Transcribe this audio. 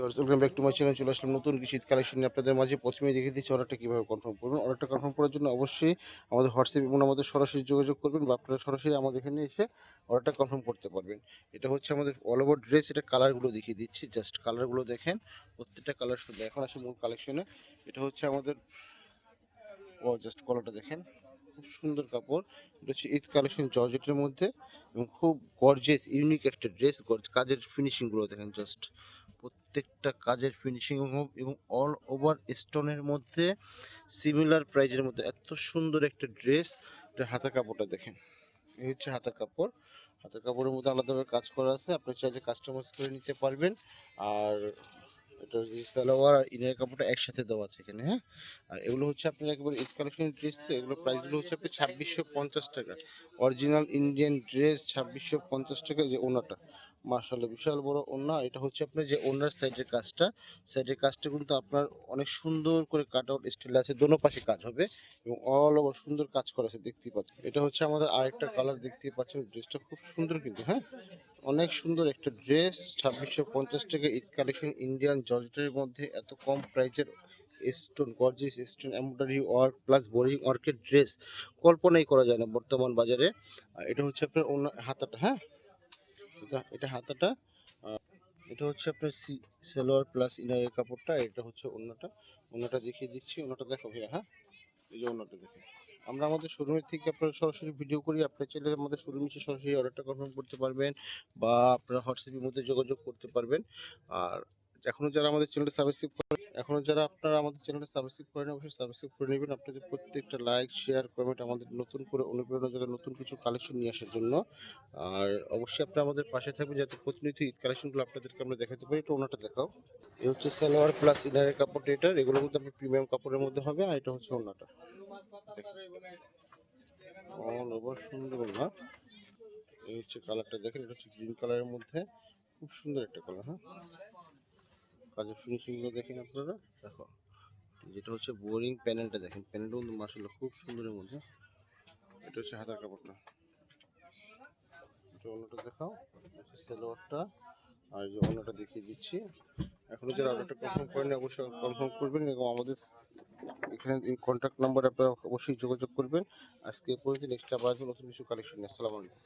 Welcome back to my channel. চলে আসলাম নতুন কিছু ঈদ কালেকশন নিয়ে আপনাদের মাঝে। প্রথমেই দেখিয়ে দিচ্ছি অর্ডারটা কীভাবে কনফার্ম করবেন। অর্ডারটা কনফার্ম করার জন্য অবশ্যই আমাদের হোয়াটসঅ্যাপ এবং আমাদের সরাসরি যোগাযোগ করবেন, বা আপনারা সরাসরি আমাদের এখানে এসে অর্ডারটা কনফার্ম করতে পারবেন। এটা হচ্ছে আমাদের অল ওভার ড্রেস। এটা কালারগুলো দেখিয়ে দিচ্ছি, জাস্ট কালারগুলো দেখেন, প্রত্যেকটা কালার সুন্দর। এখন আসে মূল কালেকশনে। এটা হচ্ছে আমাদের জাস্ট কলারটা দেখেন, খুব সুন্দর কাপড়। এটা হচ্ছে ঈদ কালেকশন জর্জেটের মধ্যে, এবং খুব গর্জিয়াস ইউনিক একটা ড্রেস। কাজের ফিনিশিংগুলো দেখেন, জাস্ট প্রত্যেকটা কাজের ফিনিশিং এবং অল ওভার স্টোনের মধ্যে সিমিলার প্রাইজের মধ্যে এত সুন্দর একটা ড্রেস। এটা হাতা কাপড়টা দেখেন, এই হচ্ছে হাতার কাপড়। হাতের কাপড়ের মধ্যে আলাদাভাবে কাজ করা আছে, আপনি চাইলে কাস্টমাইজ করে নিতে পারবেন। আর এটা সালোয়ার আর ইনার কাপড়টা একসাথে দেওয়া আছে এখানে, হ্যাঁ। আর এগুলো হচ্ছে আপনার একেবারে ঈদ কালেকশনের ড্রেস, তো এগুলো প্রাইসগুলো হচ্ছে আপনি 2650 টাকা। অরিজিনাল ইন্ডিয়ান ড্রেস 2650 টাকা। যে ওনাটা মার্শাল্লাহ বিশাল বড় ওনা। এটা হচ্ছে আপনার যে ওনার সাইডের কাজটা কিন্তু আপনার অনেক সুন্দর করে কাট আউট স্টাইল আছে, দোনো পাশে কাজ হবে এবং অল ওভার সুন্দর কাজ করা আছে, দেখতেই পাচ্ছেন। এটা হচ্ছে আমাদের আরেকটা কালার, দেখতেই পাচ্ছেন। ড্রেসটা খুব সুন্দর কিন্তু, হ্যাঁ, অনেক সুন্দর একটা ড্রেস। 2650 টাকা ঈদ কালেকশন ইন্ডিয়ান জর্জেটের মধ্যে এত কম প্রাইসের stone, gorgeous stone embroidery work plus boring ওয়ার্কের ড্রেস কল্পনাই করা যায় না বর্তমান বাজারে। আর এটা হচ্ছে আপনার হাতাটা, হ্যাঁ, এটা হাতাটা। এটা হচ্ছে আপনার সালোয়ার প্লাস ইনারের কাপড়টা। এটা হচ্ছে ওন্নাটা দেখিয়ে দিচ্ছি। ওন্নাটা দেখো ভাইয়া, হ্যাঁ, এই যে ওন্নাটা দেখেন। আমরা আমাদের শোরুমের থেকে আপনারা সরাসরি ভিডিও করি, আপনার চাইলে আমাদের শোরুমে এসে সরাসরি অর্ডারটা কনফার্ম করতে পারবেন, বা আপনারা হোয়াটসঅ্যাপের মধ্যে যোগাযোগ করতে পারবেন। আর এখনও যারা আমাদের চ্যানেলটা সাবস্ক্রাইব করেন, এখনও যারা আপনারা আমাদের চ্যানেলটা সাবস্ক্রাইব করেন, অবশ্যই সাবস্ক্রাইব করে নেবেন। আপনাদের প্রত্যেকটা লাইক শেয়ার কমেন্ট আমাদের নতুন করে অনুপ্রেরণা যোগায় নতুন কিছু কালেকশন নিয়ে আসার জন্য। আর অবশ্যই আপনারা আমাদের পাশে থাকবেন, যাতে প্রতিনিয়ত ঈদ কালেকশনগুলো আপনাদেরকে আমরা দেখাতে পারি। এটা ওনাটা দেখাও। এই হচ্ছে সালোয়ার প্লাস ইনারের কাপড়। এটার এগুলো কিন্তু আপনার প্রিমিয়াম কাপড়ের মধ্যে হবে। আর এটা হচ্ছে ওনাটা, অল ওভার সুন্দর ওনা। এই হচ্ছে কালারটা দেখেন, এটা হচ্ছে গ্রিন কালারের মধ্যে, খুব সুন্দর একটা কালার, হ্যাঁ। কাজের ফিনিশিংগুলো দেখেন আপনারা, দেখো। যেটা হচ্ছে বোরিং প্যানেলটা দেখেন, প্যানেলটা কিন্তু মাশাআল্লাহ খুব সুন্দরের মধ্যে। এটা হচ্ছে হাতার কাপড়টা। এটা অন্যটা দেখাও, হচ্ছে সালোয়ারটা। আর যে অন্যটা দেখিয়ে দিচ্ছি। এখনও যারা অর্ডারটা কনফার্ম করেন অবশ্যই কনফার্ম করবেন, এবং আমাদের এখানে কন্ট্যাক্ট নাম্বার আপনারা অবশ্যই যোগাযোগ করবেন। আজকে পর্যন্ত, নেক্সট আবার নতুন কিছু কালেকশন। আসসালামু আলাইকুম।